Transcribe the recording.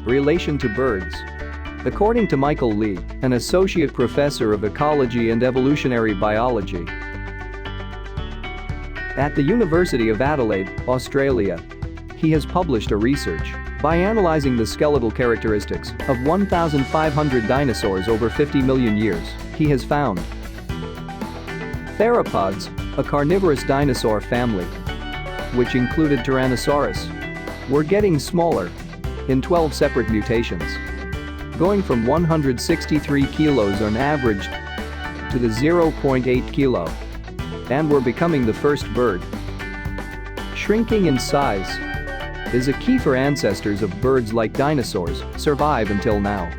Relation to birds. According to Michael Lee, an associate professor of ecology and evolutionary biology at the University of Adelaide, Australia, he has published a research by analyzing the skeletal characteristics of 1,500 dinosaurs over 50 million years. He has found theropods, a carnivorous dinosaur family, which included Tyrannosaurus, were getting smaller in 12 separate mutations, going from 163 kilos on average to the 0.8 kilo, and were becoming the first bird. Shrinking in size is a key for ancestors of birds like dinosaurs survive until now.